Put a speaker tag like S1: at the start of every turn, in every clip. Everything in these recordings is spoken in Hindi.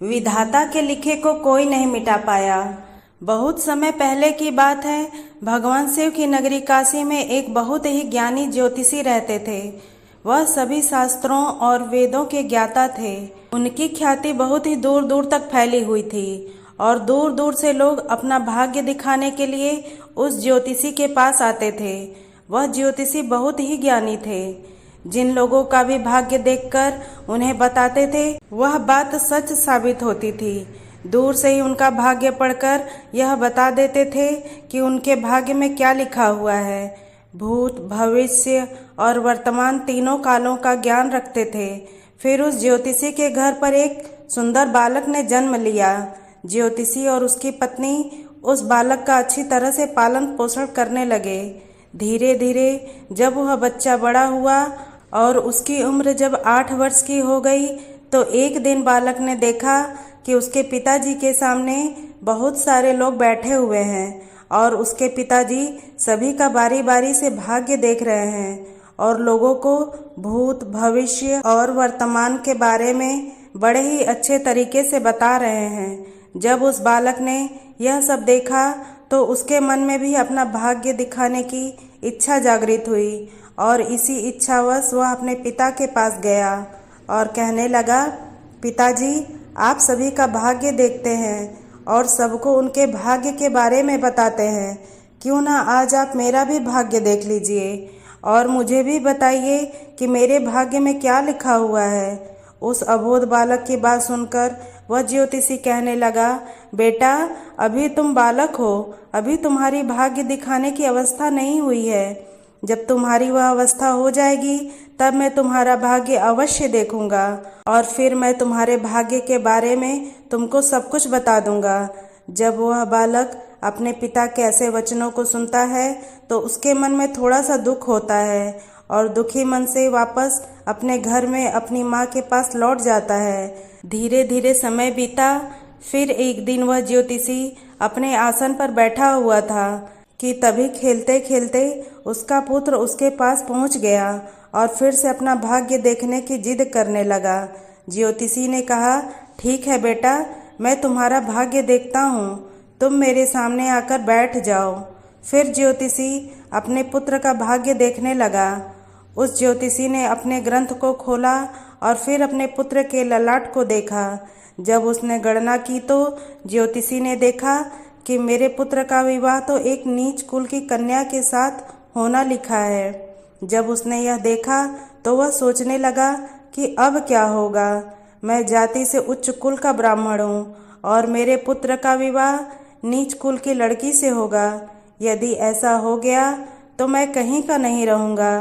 S1: विधाता के लिखे को कोई नहीं मिटा पाया। बहुत समय पहले की बात है। भगवान शिव की नगरी काशी में एक बहुत ही ज्ञानी ज्योतिषी रहते थे। वह सभी शास्त्रों और वेदों के ज्ञाता थे। उनकी ख्याति बहुत ही दूर दूर तक फैली हुई थी और दूर दूर से लोग अपना भाग्य दिखाने के लिए उस ज्योतिषी के पास आते थे। वह ज्योतिषी बहुत ही ज्ञानी थे। जिन लोगों का भी भाग्य देखकर उन्हें बताते थे वह बात सच साबित होती थी। दूर से ही उनका भाग्य पढ़कर यह बता देते थे कि उनके भाग्य में क्या लिखा हुआ है। भूत, भविष्य और वर्तमान तीनों कालों का ज्ञान रखते थे। फिर उस ज्योतिषी के घर पर एक सुंदर बालक ने जन्म लिया। ज्योतिषी और उसकी पत्नी उस बालक का अच्छी तरह से पालन पोषण करने लगे। धीरे धीरे जब वह बच्चा बड़ा हुआ और उसकी उम्र जब 8 वर्ष की हो गई तो एक दिन बालक ने देखा कि उसके पिताजी के सामने बहुत सारे लोग बैठे हुए हैं और उसके पिताजी सभी का बारी बारी से भाग्य देख रहे हैं और लोगों को भूत, भविष्य और वर्तमान के बारे में बड़े ही अच्छे तरीके से बता रहे हैं। जब उस बालक ने यह सब देखा तो उसके मन में भी अपना भाग्य दिखाने की इच्छा जागृत हुई और इसी इच्छावश वह अपने पिता के पास गया और कहने लगा, पिताजी, आप सभी का भाग्य देखते हैं और सबको उनके भाग्य के बारे में बताते हैं। क्यों ना आज आप मेरा भी भाग्य देख लीजिए और मुझे भी बताइए कि मेरे भाग्य में क्या लिखा हुआ है। उस अबोध बालक की बात सुनकर वह ज्योतिषी कहने लगा, बेटा, अभी तुम बालक हो, अभी तुम्हारी भाग्य दिखाने की अवस्था नहीं हुई है। जब तुम्हारी वह अवस्था हो जाएगी तब मैं तुम्हारा भाग्य अवश्य देखूंगा और फिर मैं तुम्हारे भाग्य के बारे में तुमको सब कुछ बता दूंगा। जब वह बालक अपने पिता के ऐसे वचनों को सुनता है तो उसके मन में थोड़ा सा दुख होता है और दुखी मन से वापस अपने घर में अपनी माँ के पास लौट जाता है। धीरे धीरे समय बीता। फिर एक दिन वह ज्योतिषी अपने आसन पर बैठा हुआ था कि तभी खेलते खेलते उसका पुत्र उसके पास पहुंच गया और फिर से अपना भाग्य देखने की जिद करने लगा। ज्योतिषी ने कहा, ठीक है बेटा, मैं तुम्हारा भाग्य देखता हूँ, तुम मेरे सामने आकर बैठ जाओ। फिर ज्योतिषी अपने पुत्र का भाग्य देखने लगा। उस ज्योतिषी ने अपने ग्रंथ को खोला और फिर अपने पुत्र के ललाट को देखा। जब उसने गणना की तो ज्योतिषी ने देखा कि मेरे पुत्र का विवाह तो एक नीच कुल की कन्या के साथ होना लिखा है। जब उसने यह देखा तो वह सोचने लगा कि अब क्या होगा। मैं जाति से उच्च कुल का ब्राह्मण हूँ और मेरे पुत्र का विवाह नीच कुल की लड़की से होगा। यदि ऐसा हो गया तो मैं कहीं का नहीं रहूँगा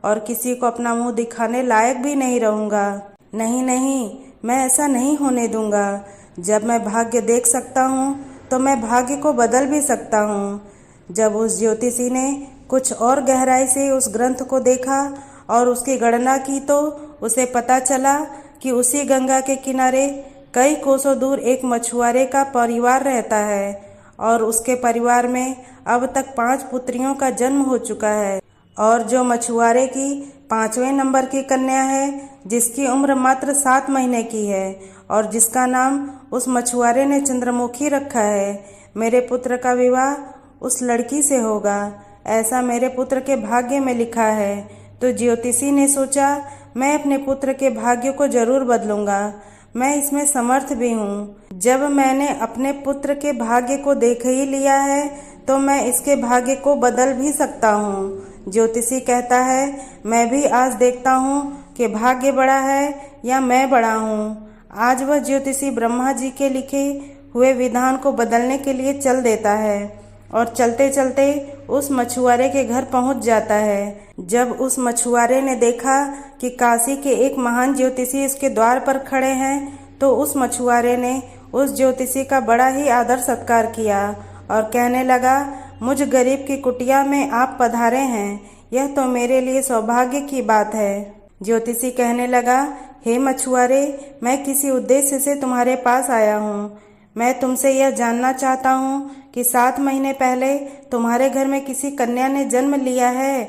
S1: और किसी को अपना मुंह दिखाने लायक भी नहीं रहूँगा। नहीं नहीं, मैं ऐसा नहीं होने दूंगा। जब मैं भाग्य देख सकता हूँ तो मैं भाग्य को बदल भी सकता हूँ। जब उस ज्योतिषी ने कुछ और गहराई से उस ग्रंथ को देखा और उसकी गणना की तो उसे पता चला कि उसी गंगा के किनारे कई कोसों दूर एक मछुआरे का परिवार रहता है और उसके परिवार में अब तक 5 पुत्रियों का जन्म हो चुका है और जो मछुआरे की 5वें नंबर की कन्या है, जिसकी उम्र मात्र 7 महीने की है और जिसका नाम उस मछुआरे ने चंद्रमुखी रखा है, मेरे पुत्र का विवाह उस लड़की से होगा, ऐसा मेरे पुत्र के भाग्य में लिखा है। तो ज्योतिषी ने सोचा, मैं अपने पुत्र के भाग्य को जरूर बदलूंगा, मैं इसमें समर्थ भी हूँ। जब मैंने अपने पुत्र के भाग्य को देख ही लिया है तो मैं इसके भाग्य को बदल भी सकता हूँ। ज्योतिषी कहता है, मैं भी आज देखता हूँ कि भाग्य बड़ा है या मैं बड़ा हूँ। आज वह ज्योतिषी ब्रह्मा जी के लिखे हुए विधान को बदलने के लिए चल देता है और चलते चलते उस मछुआरे के घर पहुंच जाता है। जब उस मछुआरे ने देखा कि काशी के एक महान ज्योतिषी उसके द्वार पर खड़े हैं तो उस मछुआरे ने उस ज्योतिषी का बड़ा ही आदर सत्कार किया और कहने लगा, मुझ गरीब की कुटिया में आप पधारे हैं, यह तो मेरे लिए सौभाग्य की बात है। ज्योतिषी कहने लगा, हे मछुआरे, मैं किसी उद्देश्य से तुम्हारे पास आया हूँ। मैं तुमसे यह जानना चाहता हूँ कि 7 महीने पहले तुम्हारे घर में किसी कन्या ने जन्म लिया है।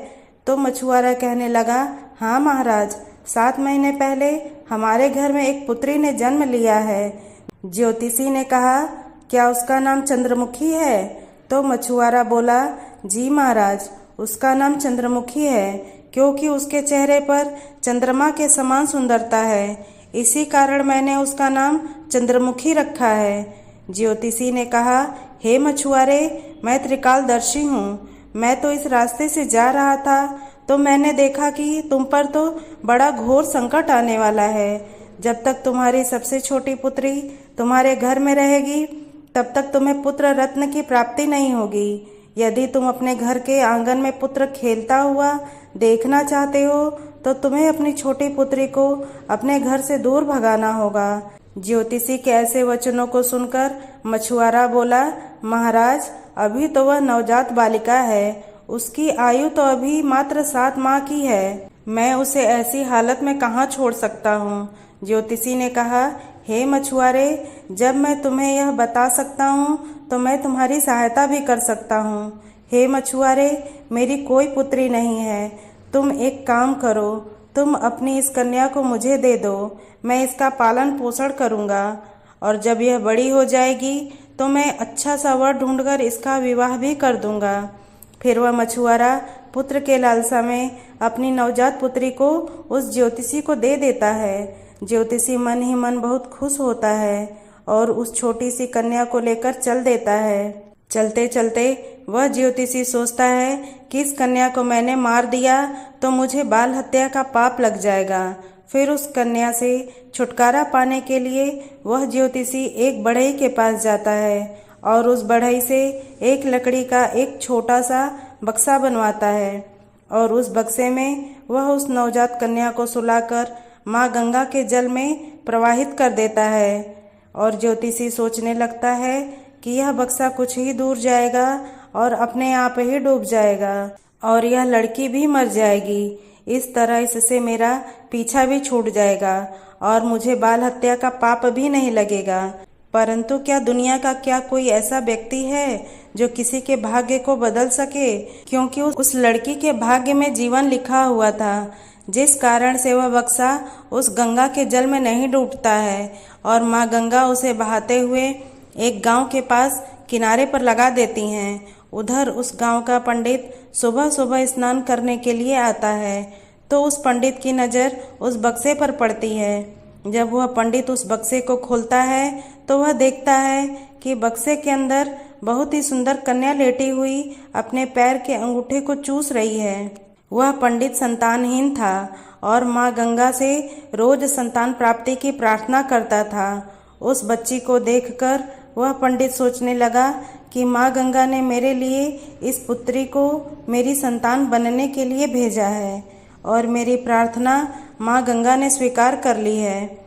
S1: तो मछुआरा कहने लगा, हाँ महाराज, 7 महीने पहले हमारे घर में एक पुत्री ने जन्म लिया है। ज्योतिषी ने कहा, क्या उसका नाम चंद्रमुखी है? तो मछुआरा बोला, जी महाराज, उसका नाम चंद्रमुखी है क्योंकि उसके चेहरे पर चंद्रमा के समान सुंदरता है। इसी कारण मैंने उसका नाम चंद्रमुखी रखा है। ज्योतिषी ने कहा, हे मछुआरे, मैं त्रिकालदर्शी हूँ। मैं तो इस रास्ते से जा रहा था तो मैंने देखा कि तुम पर तो बड़ा घोर संकट आने वाला है। जब तक तुम्हारी सबसे छोटी पुत्री तुम्हारे घर में रहेगी तब तक तुम्हें पुत्र रत्न की प्राप्ति नहीं होगी। यदि तुम अपने घर के आंगन में पुत्र खेलता हुआ देखना चाहते हो तो तुम्हें अपनी छोटी पुत्री को अपने घर से दूर भगाना होगा। ज्योतिषी के ऐसे वचनों को सुनकर मछुआरा बोला, महाराज, अभी तो वह नवजात बालिका है, उसकी आयु तो अभी मात्र 7 माह की है। मैं उसे ऐसी हालत में कहाँ छोड़ सकता हूँ। ज्योतिषी ने कहा, हे मछुआरे, जब मैं तुम्हें यह बता सकता हूँ तो मैं तुम्हारी सहायता भी कर सकता हूँ। हे मछुआरे, मेरी कोई पुत्री नहीं है। तुम एक काम करो, तुम अपनी इस कन्या को मुझे दे दो। मैं इसका पालन पोषण करूँगा और जब यह बड़ी हो जाएगी तो मैं अच्छा सा वर ढूंढकर इसका विवाह भी कर दूंगा। फिर वह मछुआरा पुत्र के लालसा में अपनी नवजात पुत्री को उस ज्योतिषी को दे देता है। ज्योतिषी मन ही मन बहुत खुश होता है और उस छोटी सी कन्या को लेकर चल देता है। चलते चलते वह ज्योतिषी सोचता है कि इस कन्या को मैंने मार दिया तो मुझे बाल हत्या का पाप लग जाएगा। फिर उस कन्या से छुटकारा पाने के लिए वह ज्योतिषी एक बढ़ई के पास जाता है और उस बढ़ई से एक लकड़ी का एक छोटा सा बक्सा बनवाता है और उस बक्से में वह उस नवजात कन्या को सुलाकर माँ गंगा के जल में प्रवाहित कर देता है। और ज्योतिषी सोचने लगता है कि यह बक्सा कुछ ही दूर जाएगा और अपने आप ही डूब जाएगा और यह लड़की भी मर जाएगी। इस तरह इससे मेरा पीछा भी छूट जाएगा और मुझे बाल हत्या का पाप भी नहीं लगेगा। परंतु क्या दुनिया का क्या कोई ऐसा व्यक्ति है जो किसी के भाग्य को बदल सके? क्योंकि उस लड़की के भाग्य में जीवन लिखा हुआ था, जिस कारण से वह बक्सा उस गंगा के जल में नहीं डूबता है और माँ गंगा उसे बहाते हुए एक गांव के पास किनारे पर लगा देती हैं। उधर उस गांव का पंडित सुबह सुबह स्नान करने के लिए आता है तो उस पंडित की नज़र उस बक्से पर पड़ती है। जब वह पंडित उस बक्से को खोलता है तो वह देखता है कि बक्से के अंदर बहुत ही सुंदर कन्या लेटी हुई अपने पैर के अंगूठे को चूस रही है। वह पंडित संतानहीन था और माँ गंगा से रोज संतान प्राप्ति की प्रार्थना करता था। उस बच्ची को देखकर वह पंडित सोचने लगा कि माँ गंगा ने मेरे लिए इस पुत्री को मेरी संतान बनने के लिए भेजा है और मेरी प्रार्थना माँ गंगा ने स्वीकार कर ली है।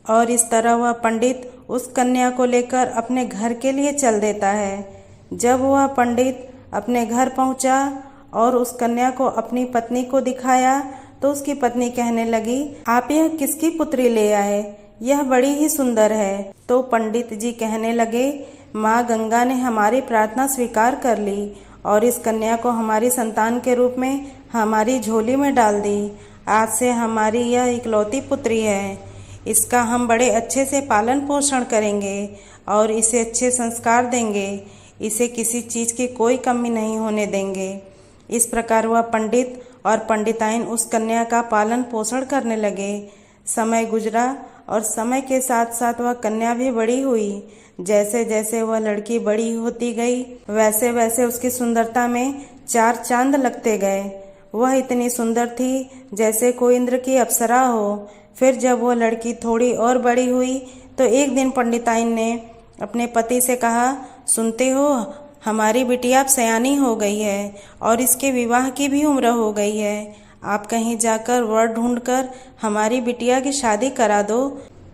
S1: और इस तरह वह पंडित उस कन्या को लेकर अपने घर के लिए चल देता है। जब वह पंडित अपने घर पहुंचा और उस कन्या को अपनी पत्नी को दिखाया तो उसकी पत्नी कहने लगी, आप यह किसकी पुत्री ले आए? यह बड़ी ही सुंदर है। तो पंडित जी कहने लगे, माँ गंगा ने हमारी प्रार्थना स्वीकार कर ली और इस कन्या को हमारी संतान के रूप में हमारी झोली में डाल दी। आज से हमारी यह इकलौती पुत्री है। इसका हम बड़े अच्छे से पालन पोषण करेंगे और इसे अच्छे संस्कार देंगे। इसे किसी चीज़ की कोई कमी नहीं होने देंगे। इस प्रकार वह पंडित और पंडिताइन उस कन्या का पालन पोषण करने लगे। समय गुजरा और समय के साथ साथ वह कन्या भी बड़ी हुई। जैसे जैसे वह लड़की बड़ी होती गई वैसे वैसे उसकी सुंदरता में 4 चांद लगते गए। वह इतनी सुंदर थी जैसे कोई इंद्र की अप्सरा हो। फिर जब वह लड़की थोड़ी और बड़ी हुई तो एक दिन पंडिताइन ने अपने पति से कहा, सुनते हो, हमारी बिटिया अब सयानी हो गई है और इसके विवाह की भी उम्र हो गई है। आप कहीं जाकर वर ढूंढकर हमारी बिटिया की शादी करा दो।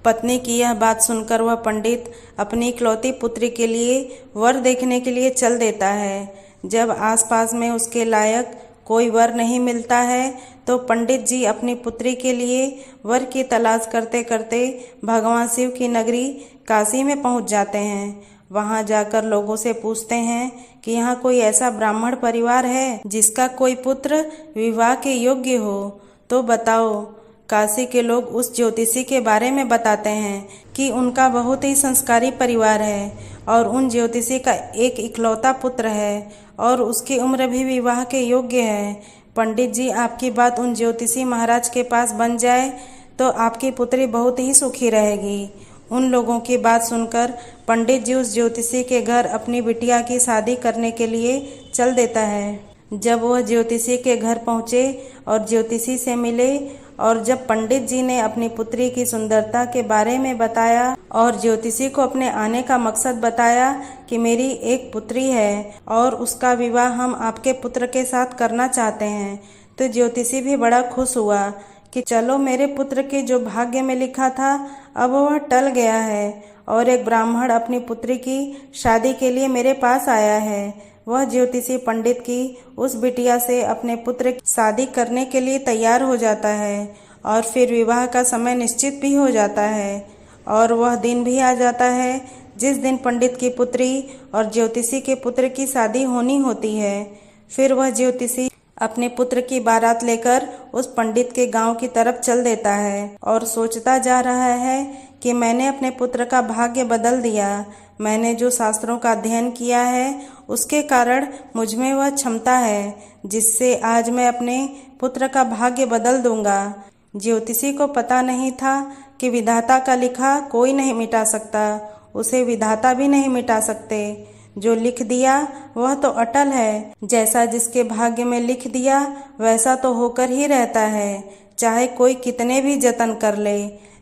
S1: पत्नी की यह बात सुनकर वह पंडित अपनी इकलौती पुत्री के लिए वर देखने के लिए चल देता है। जब आसपास में उसके लायक कोई वर नहीं मिलता है तो पंडित जी अपनी पुत्री के लिए वर की तलाश करते करते भगवान शिव की नगरी काशी में पहुंच जाते हैं। वहां जाकर लोगों से पूछते हैं कि यहाँ कोई ऐसा ब्राह्मण परिवार है जिसका कोई पुत्र विवाह के योग्य हो, तो बताओ काशी के लोग उस ज्योतिषी के बारे में बताते हैं कि उनका बहुत ही संस्कारी परिवार है और उन ज्योतिषी का एक इकलौता पुत्र है और उसकी उम्र भी विवाह के योग्य है। पंडित जी, आपकी बात उन ज्योतिषी महाराज के पास बन जाए तो आपकी पुत्री बहुत ही सुखी रहेगी। उन लोगों की बात सुनकर पंडित जी उस ज्योतिषी के घर अपनी बिटिया की शादी करने के लिए चल देता है। जब वह ज्योतिषी के घर पहुँचे और ज्योतिषी से मिले और जब पंडित जी ने अपनी पुत्री की सुंदरता के बारे में बताया और ज्योतिषी को अपने आने का मकसद बताया कि मेरी एक पुत्री है और उसका विवाह हम आपके पुत्र के साथ करना चाहते हैं, तो ज्योतिषी भी बड़ा खुश हुआ कि चलो, मेरे पुत्र के जो भाग्य में लिखा था अब वह टल गया है और एक ब्राह्मण अपनी पुत्री की शादी के लिए मेरे पास आया है। वह ज्योतिषी पंडित की उस बिटिया से अपने पुत्र की शादी करने के लिए तैयार हो जाता है और फिर विवाह का समय निश्चित भी हो जाता है और वह दिन भी आ जाता है जिस दिन पंडित की पुत्री और ज्योतिषी के पुत्र की शादी होनी होती है। फिर वह ज्योतिषी अपने पुत्र की बारात लेकर उस पंडित के गांव की तरफ चल देता है और सोचता जा रहा है कि मैंने अपने पुत्र का भाग्य बदल दिया। मैंने जो शास्त्रों का अध्ययन किया है उसके कारण मुझ में वह क्षमता है जिससे आज मैं अपने पुत्र का भाग्य बदल दूंगा। ज्योतिषी को पता नहीं था कि विधाता का लिखा कोई नहीं मिटा सकता, उसे विधाता भी नहीं मिटा सकते। जो लिख दिया वह तो अटल है, जैसा जिसके भाग्य में लिख दिया वैसा तो होकर ही रहता है, चाहे कोई कितने भी जतन कर ले,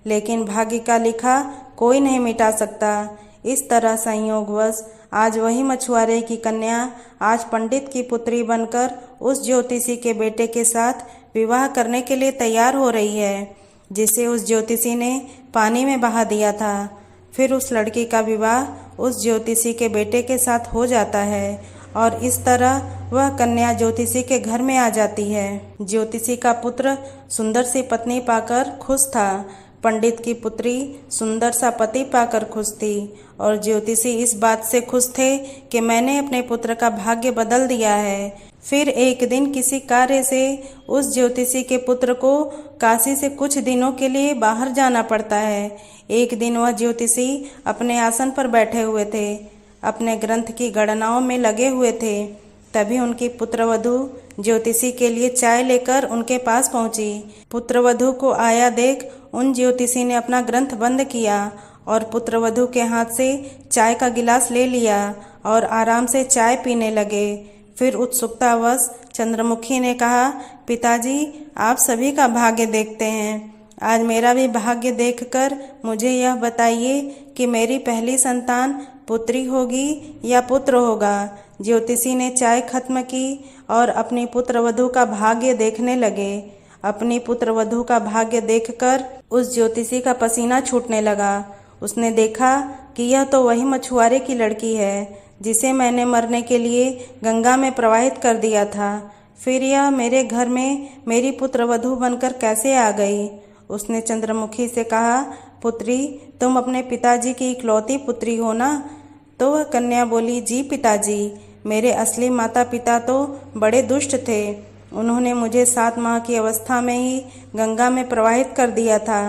S1: लेकिन भाग्य का लिखा कोई नहीं मिटा सकता। इस तरह संयोगवश आज वही मछुआरे की कन्या आज पंडित की पुत्री बनकर उस ज्योतिषी के बेटे के साथ विवाह करने के लिए तैयार हो रही है, जिसे उस ज्योतिषी ने पानी में बहा दिया था। फिर उस लड़की का विवाह उस ज्योतिषी के बेटे के साथ हो जाता है और इस तरह वह कन्या ज्योतिषी के घर में आ जाती है। ज्योतिषी का पुत्र सुंदर सी पत्नी पाकर खुश था, पंडित की पुत्री सुंदर सा पति पाकर खुश थी और ज्योतिषी इस बात से खुश थे कि मैंने अपने पुत्र का भाग्य बदल दिया है। फिर एक दिन किसी कार्य से उस ज्योतिषी के पुत्र को काशी से कुछ दिनों के लिए बाहर जाना पड़ता है। एक दिन वह ज्योतिषी अपने आसन पर बैठे हुए थे, अपने ग्रंथ की गणनाओं में लगे हुए थे। तभी उनकी पुत्रवधू ज्योतिषी के लिए चाय लेकर उनके पास पहुंची। पुत्रवधू को आया देख उन ज्योतिषी ने अपना ग्रंथ बंद किया और पुत्रवधू के हाथ से चाय का गिलास ले लिया और आराम से चाय पीने लगे। फिर उत्सुकतावश चंद्रमुखी ने कहा, पिताजी, आप सभी का भाग्य देखते हैं, आज मेरा भी भाग्य देखकर मुझे यह बताइए कि मेरी पहली संतान पुत्री होगी या पुत्र होगा। ज्योतिषी ने चाय खत्म की और अपनी पुत्रवधू का भाग्य देखने लगे। अपनी पुत्रवधू का भाग्य देखकर उस ज्योतिषी का पसीना छूटने लगा। उसने देखा कि यह तो वही मछुआरे की लड़की है जिसे मैंने मरने के लिए गंगा में प्रवाहित कर दिया था। फिर यह मेरे घर में मेरी पुत्रवधू बनकर कैसे आ गई? उसने चंद्रमुखी से कहा, पुत्री, तुम अपने पिताजी की इकलौती पुत्री हो ना? तो वह कन्या बोली, जी पिताजी, मेरे असली माता पिता तो बड़े दुष्ट थे। उन्होंने मुझे 7 माह की अवस्था में ही गंगा में प्रवाहित कर दिया था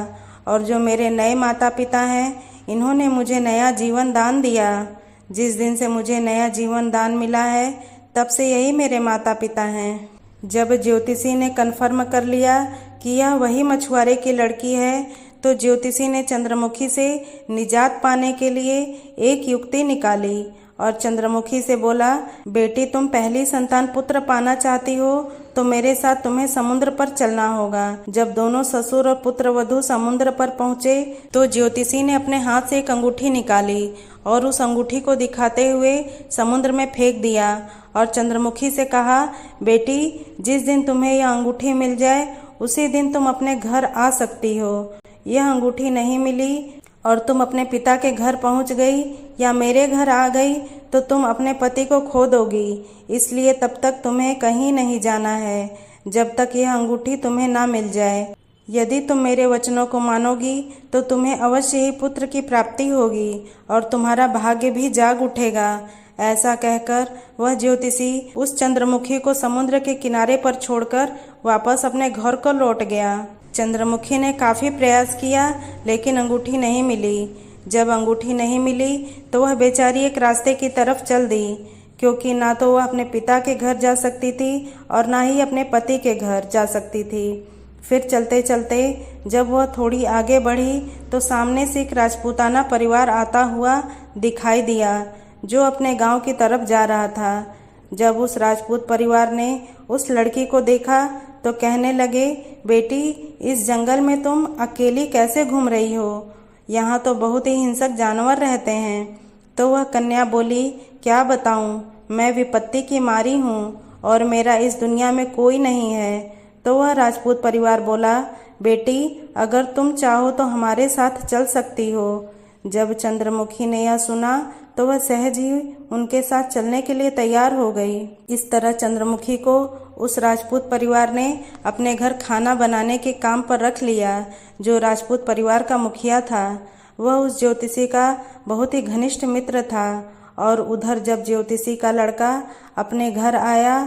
S1: और जो मेरे नए माता पिता हैं, इन्होंने मुझे नया जीवन दान दिया। जिस दिन से मुझे नया जीवन दान मिला है तब से यही मेरे माता पिता हैं। जब ज्योतिषी ने कन्फर्म कर लिया कि यह वही मछुआरे की लड़की है तो ज्योतिषी ने चंद्रमुखी से निजात पाने के लिए एक युक्ति निकाली और चंद्रमुखी से बोला, बेटी, तुम पहली संतान पुत्र पाना चाहती हो तो मेरे साथ तुम्हें समुद्र पर चलना होगा। जब दोनों ससुर और पुत्रवधू समुद्र पर पहुंचे तो ज्योतिषी ने अपने हाथ से एक अंगूठी निकाली और उस अंगूठी को दिखाते हुए समुद्र में फेंक दिया और चंद्रमुखी से कहा, बेटी, जिस दिन तुम्हें यह अंगूठी मिल जाए उसी दिन तुम अपने घर आ सकती हो। यह अंगूठी नहीं मिली और तुम अपने पिता के घर पहुंच गई या मेरे घर आ गई तो तुम अपने पति को खो दोगी, इसलिए तब तक तुम्हें कहीं नहीं जाना है जब तक यह अंगूठी तुम्हें ना मिल जाए। यदि तुम मेरे वचनों को मानोगी तो तुम्हें अवश्य ही पुत्र की प्राप्ति होगी और तुम्हारा भाग्य भी जाग उठेगा। ऐसा कहकर वह ज्योतिषी उस चंद्रमुखी को समुद्र के किनारे पर छोड़कर वापस अपने घर को लौट गया। चंद्रमुखी ने काफ़ी प्रयास किया लेकिन अंगूठी नहीं मिली। जब अंगूठी नहीं मिली तो वह बेचारी एक रास्ते की तरफ चल दी, क्योंकि ना तो वह अपने पिता के घर जा सकती थी और ना ही अपने पति के घर जा सकती थी। फिर चलते चलते जब वह थोड़ी आगे बढ़ी तो सामने से एक राजपूताना परिवार आता हुआ दिखाई दिया, जो अपने गांव की तरफ जा रहा था। जब उस राजपूत परिवार ने उस लड़की को देखा तो कहने लगे, बेटी, इस जंगल में तुम अकेली कैसे घूम रही हो? यहाँ तो बहुत ही हिंसक जानवर रहते हैं। तो वह कन्या बोली, क्या बताऊँ, मैं विपत्ति की मारी हूँ और मेरा इस दुनिया में कोई नहीं है। तो वह राजपूत परिवार बोला, बेटी, अगर तुम चाहो तो हमारे साथ चल सकती हो। जब चंद्रमुखी ने यह सुना तो वह सहज ही उनके साथ चलने के लिए तैयार हो गई। इस तरह चंद्रमुखी को उस राजपूत परिवार ने अपने घर खाना बनाने के काम पर रख लिया। जो राजपूत परिवार का मुखिया था वह उस ज्योतिषी का बहुत ही घनिष्ठ मित्र था। और उधर जब ज्योतिषी का लड़का अपने घर आया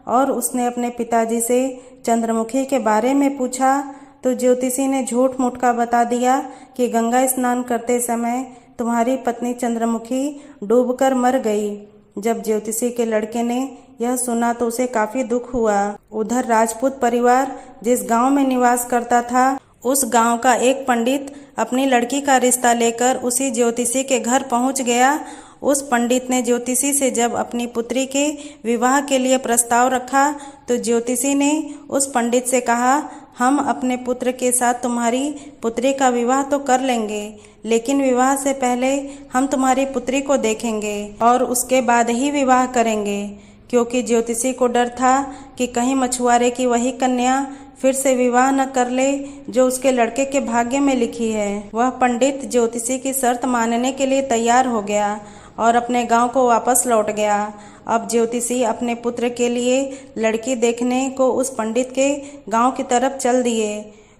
S1: और उसने अपने पिताजी से चंद्रमुखी के बारे में पूछा तो ज्योतिषी ने झूठ मूठ का बता दिया कि गंगा स्नान करते समय तुम्हारी पत्नी चंद्रमुखी डूबकर मर गई। जब ज्योतिषी के लड़के ने यह सुना तो उसे काफी दुख हुआ। उधर राजपूत परिवार जिस गांव में निवास करता था, उस गांव का एक पंडित अपनी लड़की का रिश्ता लेकर उसी ज्योतिषी के घर पहुंच गया। उस पंडित ने ज्योतिषी से जब अपनी पुत्री के विवाह के लिए प्रस्ताव रखा तो ज्योतिषी ने उस पंडित से कहा, हम अपने पुत्र के साथ तुम्हारी पुत्री का विवाह तो कर लेंगे, लेकिन विवाह से पहले हम तुम्हारी पुत्री को देखेंगे और उसके बाद ही विवाह करेंगे। क्योंकि ज्योतिषी को डर था कि कहीं मछुआरे की वही कन्या फिर से विवाह न कर ले जो उसके लड़के के भाग्य में लिखी है। वह पंडित ज्योतिषी की शर्त मानने के लिए तैयार हो गया और अपने गांव को वापस लौट गया। अब ज्योतिषी अपने पुत्र के लिए लड़की देखने को उस पंडित के गांव की तरफ चल दिए।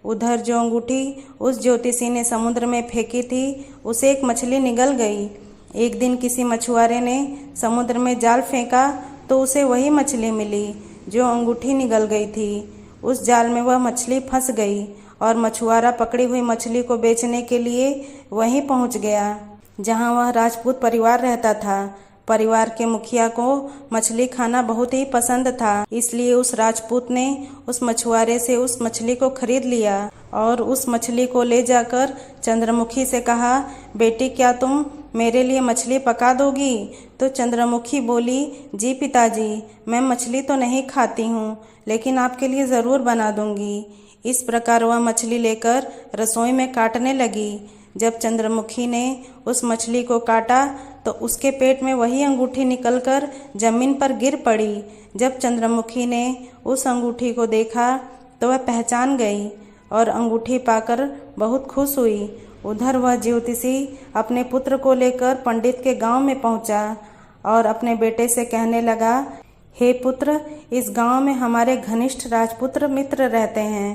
S1: उधर जो अंगूठी उस ज्योतिषी ने समुद्र में फेंकी थी उसे एक मछली निगल गई। एक दिन किसी मछुआरे ने समुद्र में जाल फेंका तो उसे वही मछली मिली जो अंगूठी निगल गई थी। उस जाल में वह मछली फंस गई और मछुआरा पकड़ी हुई मछली को बेचने के लिए वहीं पहुंच गया जहां वह राजपूत परिवार रहता था। परिवार के मुखिया को मछली खाना बहुत ही पसंद था, इसलिए उस राजपूत ने उस मछुआरे से उस मछली को खरीद लिया और उस मछली को ले जाकर चंद्रमुखी से कहा, बेटी, क्या तुम मेरे लिए मछली पका दोगी? तो चंद्रमुखी बोली, जी पिताजी, मैं मछली तो नहीं खाती हूँ, लेकिन आपके लिए ज़रूर बना दूंगी। इस प्रकार वह मछली लेकर रसोई में काटने लगी। जब चंद्रमुखी ने उस मछली को काटा तो उसके पेट में वही अंगूठी निकलकर जमीन पर गिर पड़ी। जब चंद्रमुखी ने उस अंगूठी को देखा तो वह पहचान गई और अंगूठी पाकर बहुत खुश हुई। उधर वह ज्योतिषी अपने पुत्र को लेकर पंडित के गांव में पहुंचा और अपने बेटे से कहने लगा, हे पुत्र, इस गांव में हमारे घनिष्ठ राजपुत्र मित्र रहते हैं।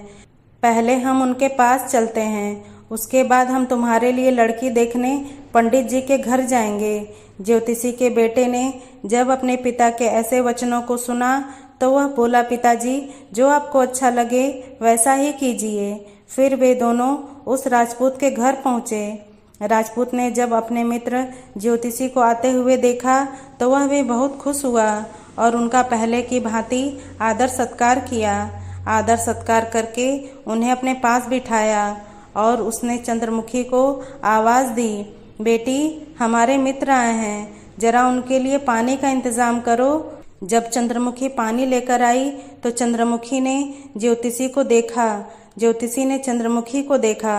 S1: पहले हम उनके पास चलते हैं, उसके बाद हम तुम्हारे लिए लड़की देखने पंडित जी के घर जाएंगे। ज्योतिषी के बेटे ने जब अपने पिता के ऐसे वचनों को सुना तो वह बोला, पिताजी, जो आपको अच्छा लगे वैसा ही कीजिए। फिर वे दोनों उस राजपूत के घर पहुँचे। राजपूत ने जब अपने मित्र ज्योतिषी को आते हुए देखा तो वह भी बहुत खुश हुआ और उनका पहले की भांति आदर सत्कार किया। आदर सत्कार करके उन्हें अपने पास बिठाया और उसने चंद्रमुखी को आवाज़ दी, बेटी, हमारे मित्र आए हैं, जरा उनके लिए पानी का इंतज़ाम करो। जब चंद्रमुखी पानी लेकर आई तो चंद्रमुखी ने ज्योतिषी को देखा, ज्योतिषी ने चंद्रमुखी को देखा।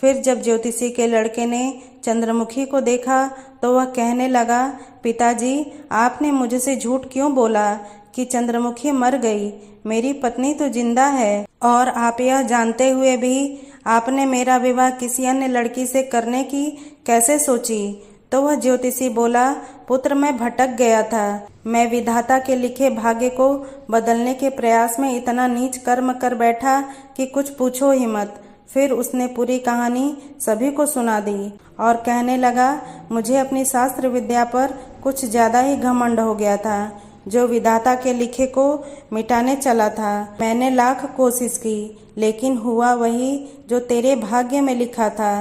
S1: फिर जब ज्योतिषी के लड़के ने चंद्रमुखी को देखा तो वह कहने लगा, पिताजी, आपने मुझसे झूठ क्यों बोला कि चंद्रमुखी मर गई? मेरी पत्नी तो जिंदा है और आप यह जानते हुए भी आपने मेरा विवाह किसी अन्य लड़की से करने की कैसे सोची? तो वह ज्योतिषी बोला, पुत्र, मैं भटक गया था। मैं विधाता के लिखे भाग्य को बदलने के प्रयास में इतना नीच कर्म कर बैठा कि कुछ पूछो ही मत। फिर उसने पूरी कहानी सभी को सुना दी और कहने लगा, मुझे अपनी शास्त्र विद्या पर कुछ ज़्यादा ही घमंड हो गया था, जो विधाता के लिखे को मिटाने चला था। मैंने लाख कोशिश की, लेकिन हुआ वही जो तेरे भाग्य में लिखा था।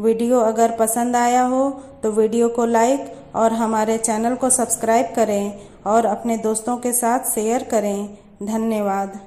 S1: वीडियो अगर पसंद आया हो तो वीडियो को लाइक और हमारे चैनल को सब्सक्राइब करें और अपने दोस्तों के साथ शेयर करें। धन्यवाद।